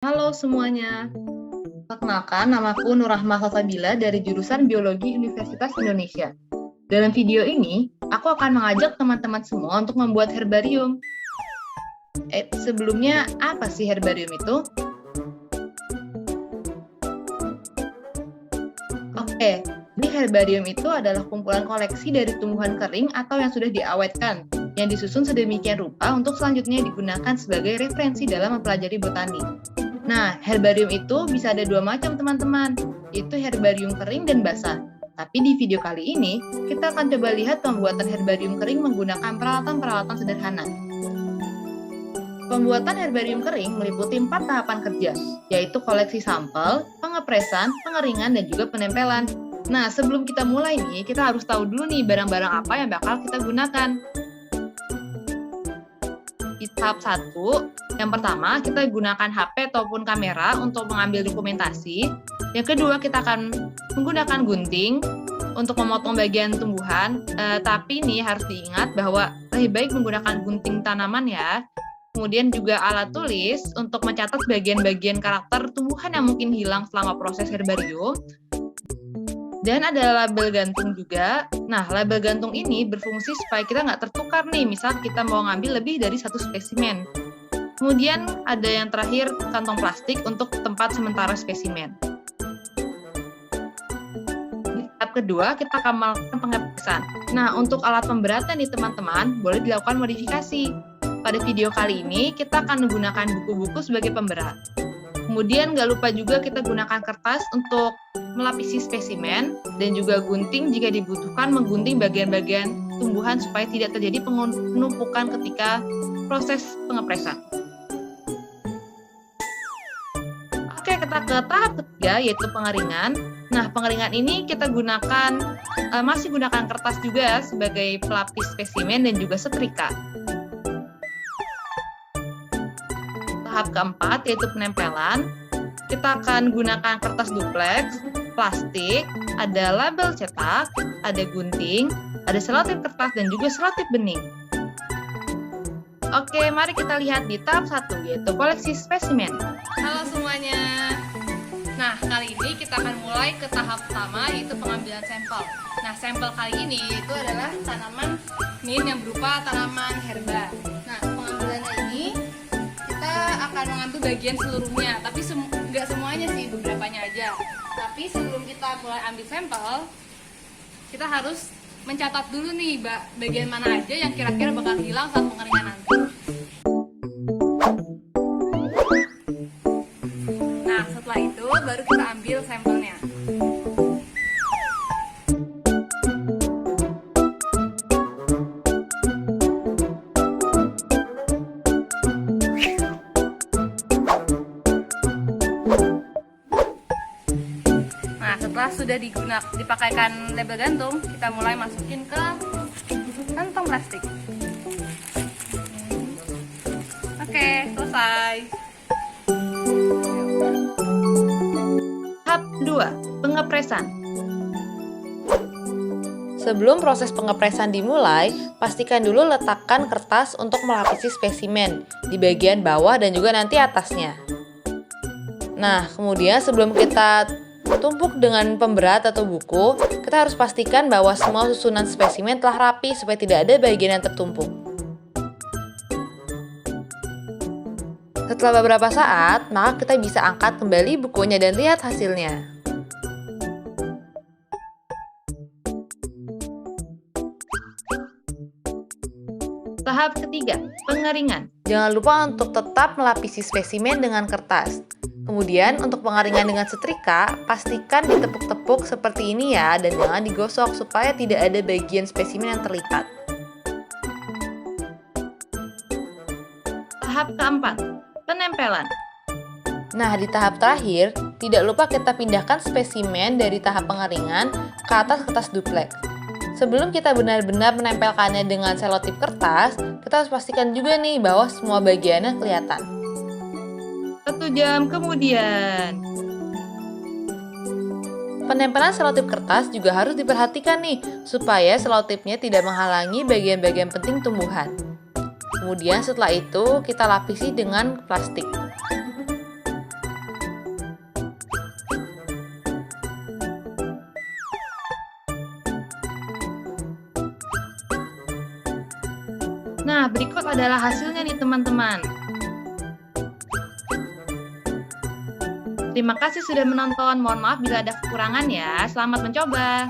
Halo semuanya, perkenalkan namaku Nurrahma Salsabila dari jurusan Biologi Universitas Indonesia. Dalam video ini, aku akan mengajak teman-teman semua untuk membuat herbarium. Sebelumnya, apa sih herbarium itu? Oke, jadi herbarium itu adalah kumpulan koleksi dari tumbuhan kering atau yang sudah diawetkan, yang disusun sedemikian rupa untuk selanjutnya digunakan sebagai referensi dalam mempelajari botani. Nah, herbarium itu bisa ada dua macam teman-teman, yaitu herbarium kering dan basah. Tapi di video kali ini, kita akan coba lihat pembuatan herbarium kering menggunakan peralatan-peralatan sederhana. Pembuatan herbarium kering meliputi 4 tahapan kerja, yaitu koleksi sampel, pengepresan, pengeringan, dan juga penempelan. Nah, sebelum kita mulai nih, kita harus tahu dulu nih barang-barang apa yang bakal kita gunakan. Di tahap 1, yang pertama kita gunakan HP ataupun kamera untuk mengambil dokumentasi. Yang kedua, kita akan menggunakan gunting untuk memotong bagian tumbuhan, tapi ini harus diingat bahwa lebih baik menggunakan gunting tanaman ya. Kemudian juga alat tulis untuk mencatat bagian-bagian karakter tumbuhan yang mungkin hilang selama proses herbarium. Dan ada label gantung juga. Nah, label gantung ini berfungsi supaya kita nggak tertukar nih, misal kita mau ngambil lebih dari satu spesimen. Kemudian ada yang terakhir, kantong plastik untuk tempat sementara spesimen. Di tahap kedua, kita akan melakukan pengepresan. Nah, untuk alat pemberatnya nih teman-teman, boleh dilakukan modifikasi. Pada video kali ini, kita akan menggunakan buku-buku sebagai pemberat. Kemudian nggak lupa juga kita gunakan kertas untuk melapisi spesimen dan juga gunting jika dibutuhkan menggunting bagian-bagian tumbuhan supaya tidak terjadi penumpukan ketika proses pengepresan. Oke, kita ke tahap ketiga yaitu pengeringan. Nah, pengeringan ini kita masih gunakan kertas juga sebagai pelapis spesimen dan juga setrika. Tahap keempat yaitu penempelan. Kita akan gunakan kertas duplex, plastik, ada label cetak, ada gunting, ada selotip kertas dan juga selotip bening. Oke, mari kita lihat di tahap 1 yaitu koleksi spesimen. Halo semuanya. Nah, kali ini kita akan mulai ke tahap pertama yaitu pengambilan sampel. Nah, sampel kali ini itu adalah tanaman nin yang berupa tanaman herba. Nah, pengambilannya ini kita akan mengambil bagian seluruhnya, tapi nggak semuanya sih, beberapanya aja. Tapi sebelum kita mulai ambil sampel, kita harus mencatat dulu nih bagian mana aja yang kira-kira bakal hilang saat pengeringan nanti. Nah, setelah itu baru kita ambil sampelnya. Nah, setelah sudah dipakaikan label gantung, kita mulai masukin ke kantong plastik. Oke, selesai. Tahap 2, pengepresan. Sebelum proses pengepresan dimulai, pastikan dulu letakkan kertas untuk melapisi spesimen di bagian bawah dan juga nanti atasnya. Nah, kemudian sebelum kita tumpuk dengan pemberat atau buku, kita harus pastikan bahwa semua susunan spesimen telah rapi supaya tidak ada bagian yang tertumpuk. Setelah beberapa saat, maka kita bisa angkat kembali bukunya dan lihat hasilnya. Tahap ketiga, pengeringan. Jangan lupa untuk tetap melapisi spesimen dengan kertas. Kemudian untuk pengeringan dengan setrika, pastikan ditepuk-tepuk seperti ini ya, dan jangan digosok supaya tidak ada bagian spesimen yang terlipat. Tahap keempat, penempelan. Nah, di tahap terakhir, tidak lupa kita pindahkan spesimen dari tahap pengeringan ke atas kertas duplex. Sebelum kita benar-benar menempelkannya dengan selotip kertas, kita harus pastikan juga nih bahwa semua bagiannya kelihatan. 1 jam kemudian. Penempelan selotip kertas juga harus diperhatikan nih, supaya selotipnya tidak menghalangi bagian-bagian penting tumbuhan. Kemudian setelah itu kita lapisi dengan plastik. Nah, berikut adalah hasilnya nih teman-teman. Terima kasih sudah menonton. Mohon maaf bila ada kekurangan ya. Selamat mencoba.